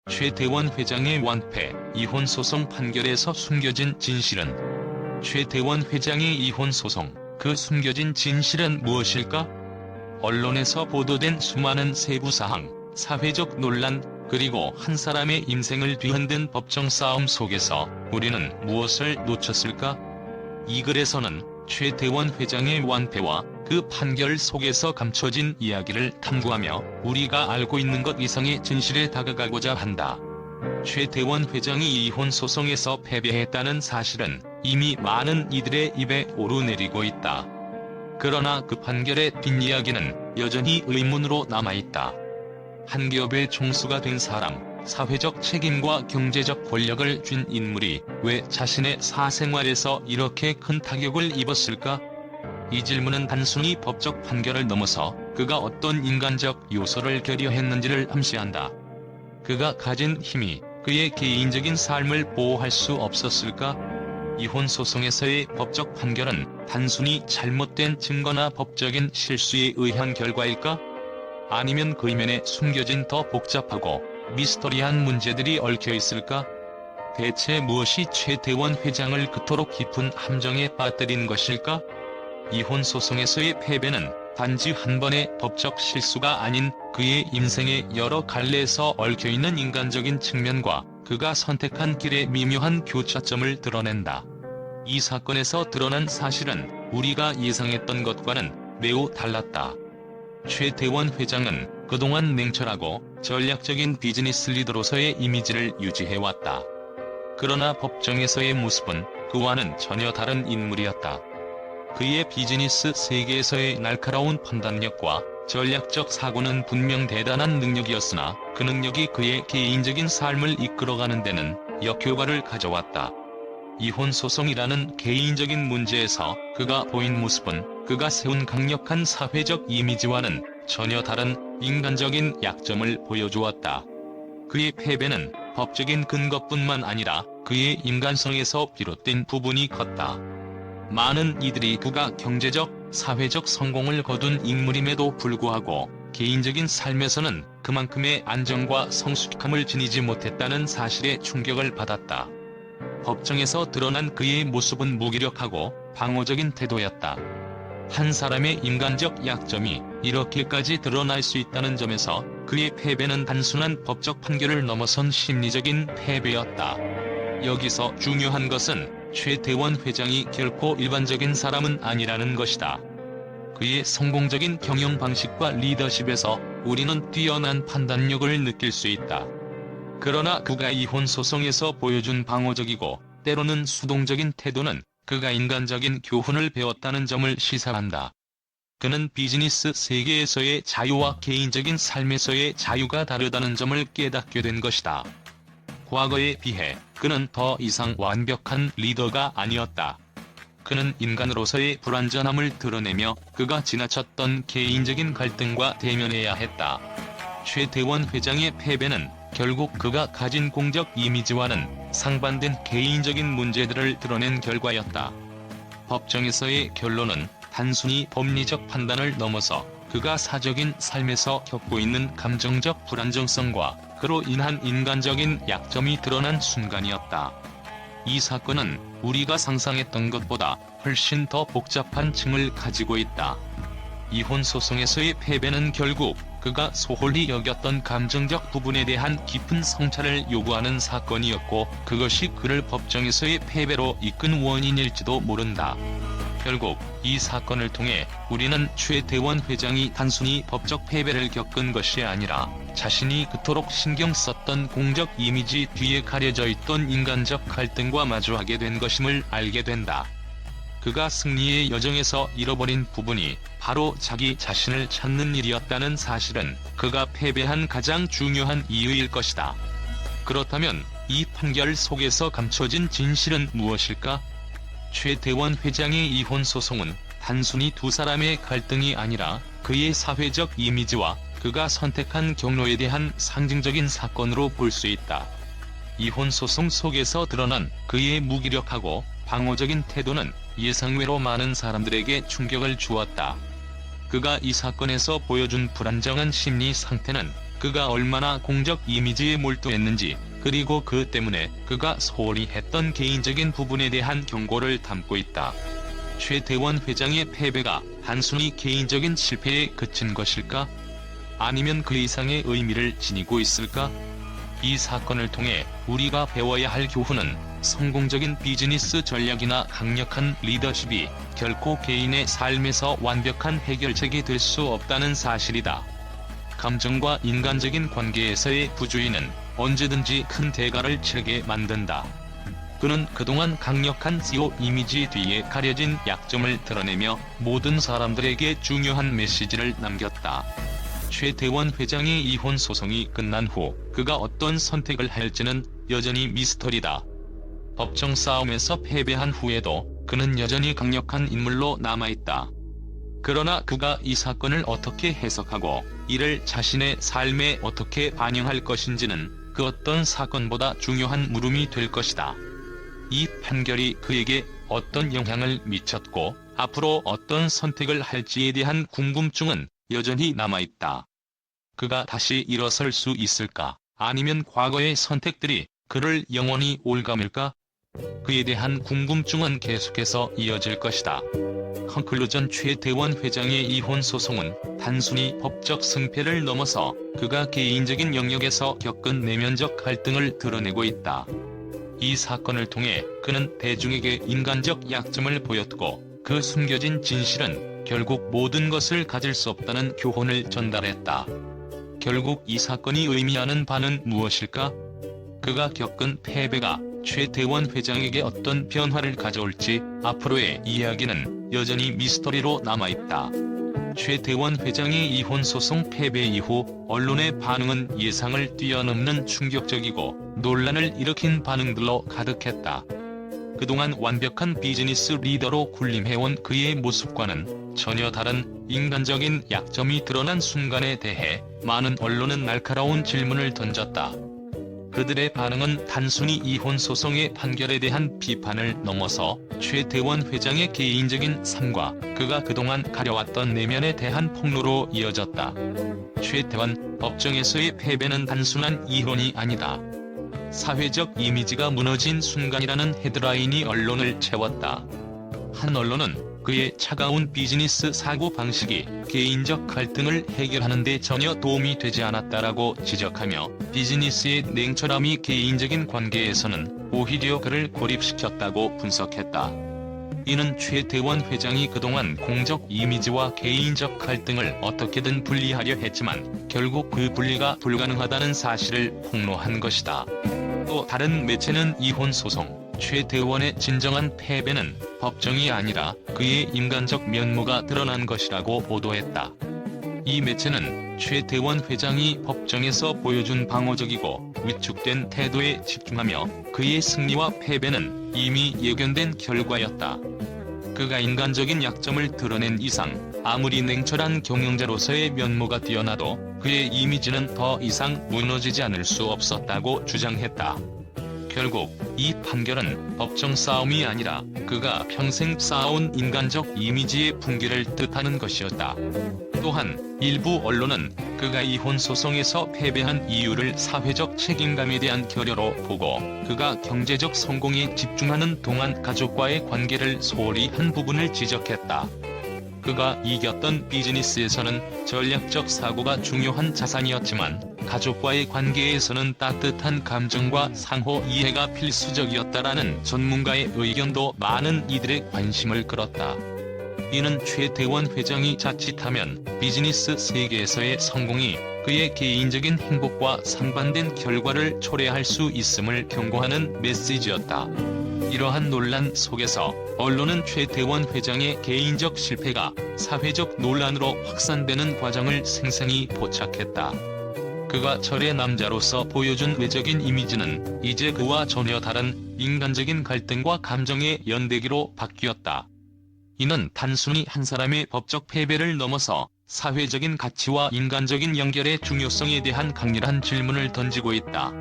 최태원 회장의 완패, 이혼 소송 판결에서 숨겨진 진실은? 최태원 회장의 이혼 소송, 그 숨겨진 진실은 무엇일까? 언론에서 보도된 수많은 세부사항, 사회적 논란, 그리고 한 사람의 인생을 뒤흔든 법정 싸움 속에서 우리는 무엇을 놓쳤을까? 이 글에서는 최태원 회장의 완패와 그 판결 속에서 감춰진 이야기를 탐구하며 우리가 알고 있는 것 이상의 진실에 다가가고자 한다. 최태원 회장이 이혼 소송에서 패배했다는 사실은 이미 많은 이들의 입에 오르내리고 있다. 그러나 그 판결의 뒷이야기는 여전히 의문으로 남아있다. 한 기업의 총수가 된 사람, 사회적 책임과 경제적 권력을 쥔 인물이 왜 자신의 사생활에서 이렇게 큰 타격을 입었을까? 이 질문은 단순히 법적 판결을 넘어서 그가 어떤 인간적 요소를 결여했는지를 암시한다. 그가 가진 힘이 그의 개인적인 삶을 보호할 수 없었을까? 이혼 소송에서의 법적 판결은 단순히 잘못된 증거나 법적인 실수에 의한 결과일까? 아니면 그 이면에 숨겨진 더 복잡하고 미스터리한 문제들이 얽혀 있을까? 대체 무엇이 최태원 회장을 그토록 깊은 함정에 빠뜨린 것일까? 이혼 소송에서의 패배는 단지 한 번의 법적 실수가 아닌 그의 인생의 여러 갈래에서 얽혀있는 인간적인 측면과 그가 선택한 길의 미묘한 교차점을 드러낸다. 이 사건에서 드러난 사실은 우리가 예상했던 것과는 매우 달랐다. 최태원 회장은 그동안 냉철하고 전략적인 비즈니스 리더로서의 이미지를 유지해왔다. 그러나 법정에서의 모습은 그와는 전혀 다른 인물이었다. 그의 비즈니스 세계에서의 날카로운 판단력과 전략적 사고는 분명 대단한 능력이었으나 그 능력이 그의 개인적인 삶을 이끌어가는 데는 역효과를 가져왔다. 이혼 소송이라는 개인적인 문제에서 그가 보인 모습은 그가 세운 강력한 사회적 이미지와는 전혀 다른 인간적인 약점을 보여주었다. 그의 패배는 법적인 근거뿐만 아니라 그의 인간성에서 비롯된 부분이 컸다. 많은 이들이 그가 경제적, 사회적 성공을 거둔 인물임에도 불구하고 개인적인 삶에서는 그만큼의 안정과 성숙함을 지니지 못했다는 사실에 충격을 받았다. 법정에서 드러난 그의 모습은 무기력하고 방어적인 태도였다. 한 사람의 인간적 약점이 이렇게까지 드러날 수 있다는 점에서 그의 패배는 단순한 법적 판결을 넘어선 심리적인 패배였다. 여기서 중요한 것은 최태원 회장이 결코 일반적인 사람은 아니라는 것이다. 그의 성공적인 경영 방식과 리더십에서 우리는 뛰어난 판단력을 느낄 수 있다. 그러나 그가 이혼 소송에서 보여준 방어적이고 때로는 수동적인 태도는 그가 인간적인 교훈을 배웠다는 점을 시사한다. 그는 비즈니스 세계에서의 자유와 개인적인 삶에서의 자유가 다르다는 점을 깨닫게 된 것이다. 과거에 비해 그는 더 이상 완벽한 리더가 아니었다. 그는 인간으로서의 불완전함을 드러내며 그가 지나쳤던 개인적인 갈등과 대면해야 했다. 최태원 회장의 패배는 결국 그가 가진 공적 이미지와는 상반된 개인적인 문제들을 드러낸 결과였다. 법정에서의 결론은 단순히 법리적 판단을 넘어서 그가 사적인 삶에서 겪고 있는 감정적 불안정성과 그로 인한 인간적인 약점이 드러난 순간이었다. 이 사건은 우리가 상상했던 것보다 훨씬 더 복잡한 층을 가지고 있다. 이혼 소송에서의 패배는 결국 그가 소홀히 여겼던 감정적 부분에 대한 깊은 성찰을 요구하는 사건이었고 그것이 그를 법정에서의 패배로 이끈 원인일지도 모른다. 결국 이 사건을 통해 우리는 최태원 회장이 단순히 법적 패배를 겪은 것이 아니라 자신이 그토록 신경 썼던 공적 이미지 뒤에 가려져 있던 인간적 갈등과 마주하게 된 것임을 알게 된다. 그가 승리의 여정에서 잃어버린 부분이 바로 자기 자신을 찾는 일이었다는 사실은 그가 패배한 가장 중요한 이유일 것이다. 그렇다면 이 판결 속에서 감춰진 진실은 무엇일까? 최태원 회장의 이혼 소송은 단순히 두 사람의 갈등이 아니라 그의 사회적 이미지와 그가 선택한 경로에 대한 상징적인 사건으로 볼 수 있다. 이혼 소송 속에서 드러난 그의 무기력하고 방어적인 태도는 예상외로 많은 사람들에게 충격을 주었다. 그가 이 사건에서 보여준 불안정한 심리 상태는 그가 얼마나 공적 이미지에 몰두했는지, 그리고 그 때문에 그가 소홀히 했던 개인적인 부분에 대한 경고를 담고 있다. 최태원 회장의 패배가 단순히 개인적인 실패에 그친 것일까? 아니면 그 이상의 의미를 지니고 있을까? 이 사건을 통해 우리가 배워야 할 교훈은 성공적인 비즈니스 전략이나 강력한 리더십이 결코 개인의 삶에서 완벽한 해결책이 될 수 없다는 사실이다. 감정과 인간적인 관계에서의 부주의는 언제든지 큰 대가를 치르게 만든다. 그는 그동안 강력한 CEO 이미지 뒤에 가려진 약점을 드러내며 모든 사람들에게 중요한 메시지를 남겼다. 최태원 회장의 이혼 소송이 끝난 후 그가 어떤 선택을 할지는 여전히 미스터리다. 법정 싸움에서 패배한 후에도 그는 여전히 강력한 인물로 남아있다. 그러나 그가 이 사건을 어떻게 해석하고 이를 자신의 삶에 어떻게 반영할 것인지는 그 어떤 사건보다 중요한 물음이 될 것이다. 이 판결이 그에게 어떤 영향을 미쳤고 앞으로 어떤 선택을 할지에 대한 궁금증은 여전히 남아있다. 그가 다시 일어설 수 있을까? 아니면 과거의 선택들이 그를 영원히 올가맬까? 그에 대한 궁금증은 계속해서 이어질 것이다. 컨클루전 최태원 회장의 이혼 소송은 단순히 법적 승패를 넘어서 그가 개인적인 영역에서 겪은 내면적 갈등을 드러내고 있다. 이 사건을 통해 그는 대중에게 인간적 약점을 보였고 그 숨겨진 진실은 결국 모든 것을 가질 수 없다는 교훈을 전달했다. 결국 이 사건이 의미하는 바는 무엇일까? 그가 겪은 패배가 최태원 회장에게 어떤 변화를 가져올지 앞으로의 이야기는 여전히 미스터리로 남아있다. 최태원 회장의 이혼 소송 패배 이후 언론의 반응은 예상을 뛰어넘는 충격적이고 논란을 일으킨 반응들로 가득했다. 그동안 완벽한 비즈니스 리더로 군림해온 그의 모습과는 전혀 다른 인간적인 약점이 드러난 순간에 대해 많은 언론은 날카로운 질문을 던졌다. 그들의 반응은 단순히 이혼 소송의 판결에 대한 비판을 넘어서 최태원 회장의 개인적인 삶과 그가 그동안 가려왔던 내면에 대한 폭로로 이어졌다. 최태원 법정에서의 패배는 단순한 이혼이 아니다. 사회적 이미지가 무너진 순간이라는 헤드라인이 언론을 채웠다. 한 언론은 그의 차가운 비즈니스 사고방식이 개인적 갈등을 해결하는 데 전혀 도움이 되지 않았다라고 지적하며 비즈니스의 냉철함이 개인적인 관계에서는 오히려 그를 고립시켰다고 분석했다. 이는 최태원 회장이 그동안 공적 이미지와 개인적 갈등을 어떻게든 분리하려 했지만 결국 그 분리가 불가능하다는 사실을 폭로한 것이다. 또 다른 매체는 이혼 소송 최태원의 진정한 패배는 법정이 아니라 그의 인간적 면모가 드러난 것이라고 보도했다. 이 매체는 최태원 회장이 법정에서 보여준 방어적이고 위축된 태도에 집중하며 그의 승리와 패배는 이미 예견된 결과였다. 그가 인간적인 약점을 드러낸 이상 아무리 냉철한 경영자로서의 면모가 뛰어나도 그의 이미지는 더 이상 무너지지 않을 수 없었다고 주장했다. 결국 이 판결은 법정 싸움이 아니라 그가 평생 쌓아온 인간적 이미지의 붕괴를 뜻하는 것이었다. 또한 일부 언론은 그가 이혼 소송에서 패배한 이유를 사회적 책임감에 대한 결여로 보고 그가 경제적 성공에 집중하는 동안 가족과의 관계를 소홀히 한 부분을 지적했다. 그가 이겼던 비즈니스에서는 전략적 사고가 중요한 자산이었지만 가족과의 관계에서는 따뜻한 감정과 상호 이해가 필수적이었다라는 전문가의 의견도 많은 이들의 관심을 끌었다. 이는 최태원 회장이 자칫하면 비즈니스 세계에서의 성공이 그의 개인적인 행복과 상반된 결과를 초래할 수 있음을 경고하는 메시지였다. 이러한 논란 속에서 언론은 최태원 회장의 개인적 실패가 사회적 논란으로 확산되는 과정을 생생히 포착했다. 그가 철의 남자로서 보여준 외적인 이미지는 이제 그와 전혀 다른 인간적인 갈등과 감정의 연대기로 바뀌었다. 이는 단순히 한 사람의 법적 패배를 넘어서 사회적인 가치와 인간적인 연결의 중요성에 대한 강렬한 질문을 던지고 있다.